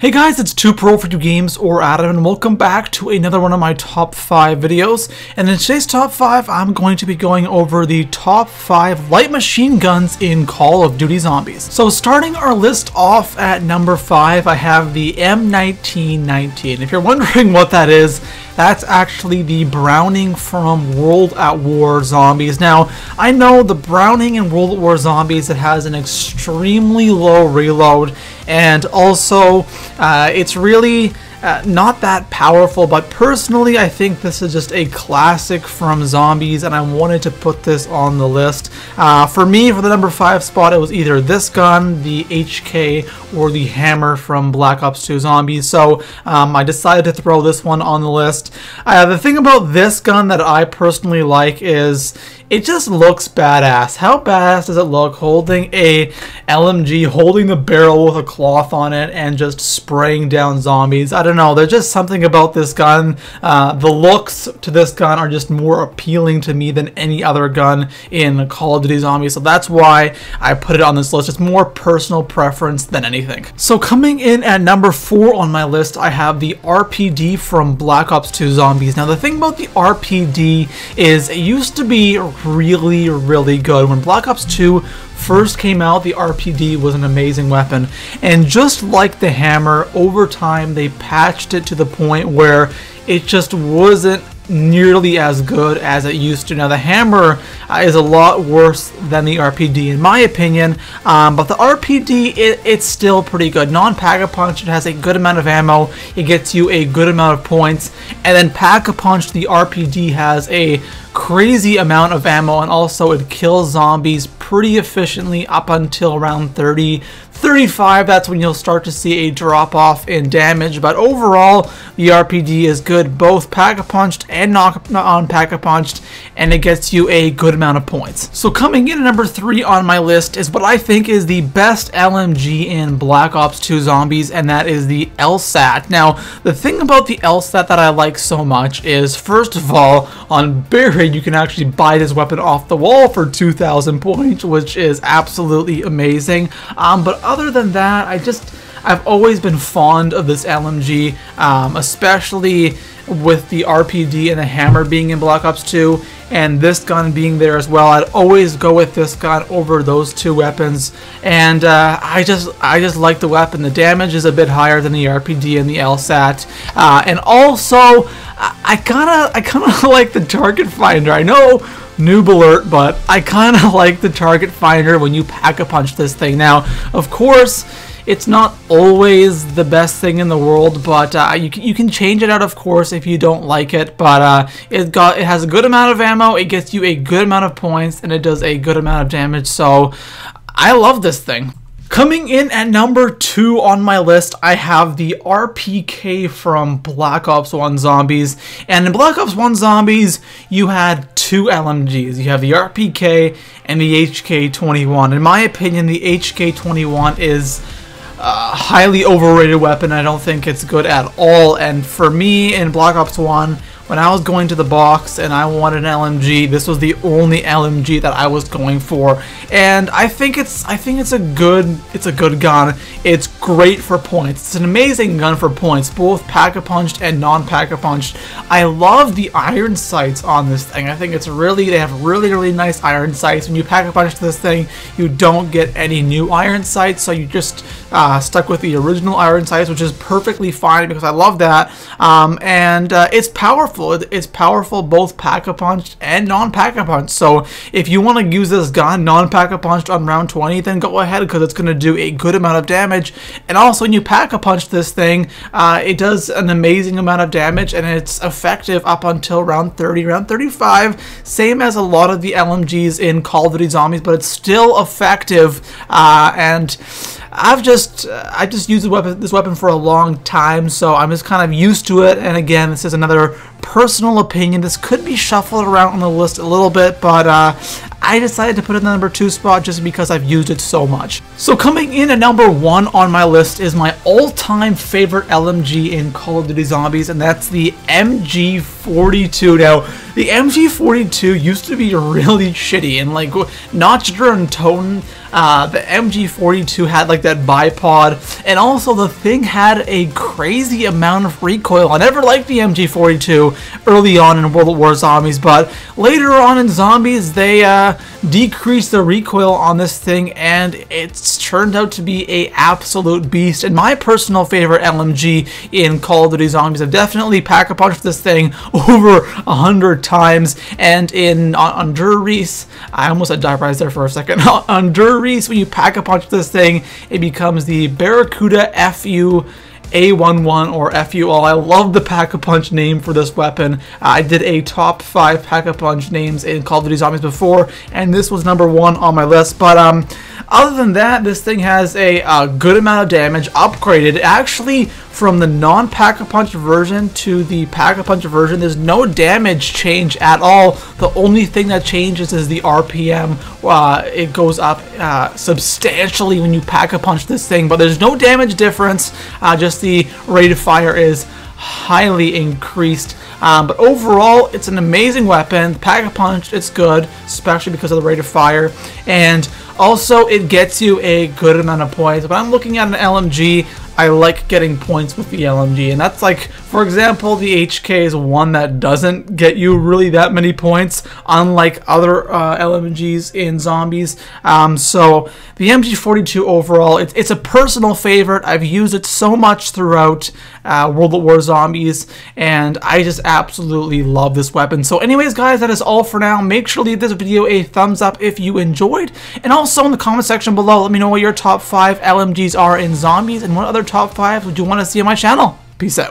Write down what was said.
Hey guys, it's 2Pro42Games or Adam, and welcome back to another one of my top 5 videos. And in today's top 5, I'm going to be going over the top 5 light machine guns in Call of Duty Zombies. So starting our list off at number 5, I have the M1919. If you're wondering what that is, that's actually the Browning from World at War Zombies. Now, I know the Browning in World at War Zombies, it has an extremely low reload, and also it's really not that powerful, but personally I think this is just a classic from Zombies, and I wanted to put this on the list. For me, for the number 5 spot, it was either this gun, the HK, or the Hammer from Black Ops 2 Zombies, so I decided to throw this one on the list. The thing about this gun that I personally like is it just looks badass. How badass does it look holding a LMG, holding the barrel with a cloth on it, and just spraying down zombies? I don't know, there's just something about this gun. The looks to this gun are just more appealing to me than any other gun in Call of Duty Zombies, so that's why I put it on this list. It's more personal preference than anything. So coming in at number 4 on my list, I have the RPD from Black Ops 2 Zombies. Now the thing about the RPD is it used to be really good. When Black Ops 2 first came out, the RPD was an amazing weapon, and just like the Hammer, over time they patched it to the point where it just wasn't nearly as good as it used to. Now the Hammer is a lot worse than the RPD in my opinion, but the RPD, it's still pretty good. Non-Pack-a-Punch, it has a good amount of ammo, it gets you a good amount of points, and then Pack-a-Punch, the RPD has a crazy amount of ammo, and also it kills zombies pretty efficiently up until around 35. That's when you'll start to see a drop off in damage, but overall the RPD is good, both Pack-a-Punched and non-Pack-a-Punched, and it gets you a good amount of points. So coming in at number 3 on my list is what I think is the best LMG in Black Ops 2 Zombies, and that is the Lsat. Now the thing about the Lsat that I like so much is, first of all, on Barracuda you can actually buy this weapon off the wall for 2,000 points, which is absolutely amazing. But other than that, I've always been fond of this LMG, especially with the RPD and the Hammer being in Black Ops 2 and this gun being there as well. I'd always go with this gun over those two weapons, and I just like the weapon. The damage is a bit higher than the RPD and the Lsat, and also I kind of like the target finder. I know, noob alert, but I kind of like the target finder when you Pack-a-Punch this thing. Now, of course, it's not always the best thing in the world, but you can change it out, of course, if you don't like it. But it has a good amount of ammo, it gets you a good amount of points, and it does a good amount of damage. So I love this thing. Coming in at number 2 on my list, I have the RPK from Black Ops 1 Zombies. And in Black Ops 1 Zombies, you had 2 LMGs. You have the RPK and the HK-21. In my opinion, the HK-21 is a highly overrated weapon. I don't think it's good at all. And for me, in Black Ops 1, when I was going to the box and I wanted an LMG, this was the only LMG that I was going for, and I think it's a good gun. It's great for points. It's an amazing gun for points, both Pack-a-Punched and non-Pack-a-Punched. I love the iron sights on this thing. I think they have really nice iron sights. When you Pack-a-Punch this thing, you don't get any new iron sights, so you just stuck with the original iron sights, which is perfectly fine because I love that. And it's powerful. It's powerful both Pack-a-Punched and non-Pack-a-Punched. So if you want to use this gun non-Pack-a-Punched on round 20, then go ahead, because it's going to do a good amount of damage. And also when you Pack-a-Punch this thing, it does an amazing amount of damage, and it's effective up until round 30, round 35, same as a lot of the LMGs in Call of Duty Zombies, but it's still effective. And I just used this weapon for a long time, so I'm just kind of used to it. And again, this is another personal opinion. This could be shuffled around on the list a little bit, but I decided to put it in the number 2 spot just because I've used it so much. So coming in at number 1 on my list is my all-time favorite LMG in Call of Duty Zombies, and that's the MG42. Now, The MG42 used to be really shitty, and like Notcher and Toten, the MG42 had like that bipod, and also the thing had a crazy amount of recoil. I never liked the MG42 early on in World War Zombies, but later on in Zombies they decreased the recoil on this thing, and it's turned out to be a absolute beast. And my personal favorite LMG in Call of Duty Zombies, I've definitely pack-a-punched this thing over 100 times, and in Honduras, I almost said die-rise there for a second. Honduras, when you pack-a-punch this thing, it becomes the Barracuda FU A11 or FUL. I love the Pack-a-Punch name for this weapon. I did a top 5 Pack-a-Punch names in Call of Duty Zombies before, and this was number 1 on my list. But other than that, this thing has a good amount of damage, upgraded. Actually, from the non-Pack-a-Punch version to the Pack-a-Punch version, there's no damage change at all. The only thing that changes is the RPM. It goes up substantially when you Pack-a-Punch this thing, but there's no damage difference. Just the rate of fire is highly increased. But overall, it's an amazing weapon. Pack-a-Punch, it's good, especially because of the rate of fire. And also, it gets you a good amount of points. But I'm looking at an LMG, I like getting points with the LMG. And that's like, for example, the HK is one that doesn't get you really that many points, unlike other LMGs in Zombies. So the MG42 overall, it's a personal favorite. I've used it so much throughout World at War Zombies, and I just absolutely love this weapon. So anyways, guys, that is all for now. Make sure to leave this video a thumbs up if you enjoyed, and also in the comment section below, let me know what your top 5 LMGs are in Zombies and what other top 5 would you want to see on my channel. Peace out.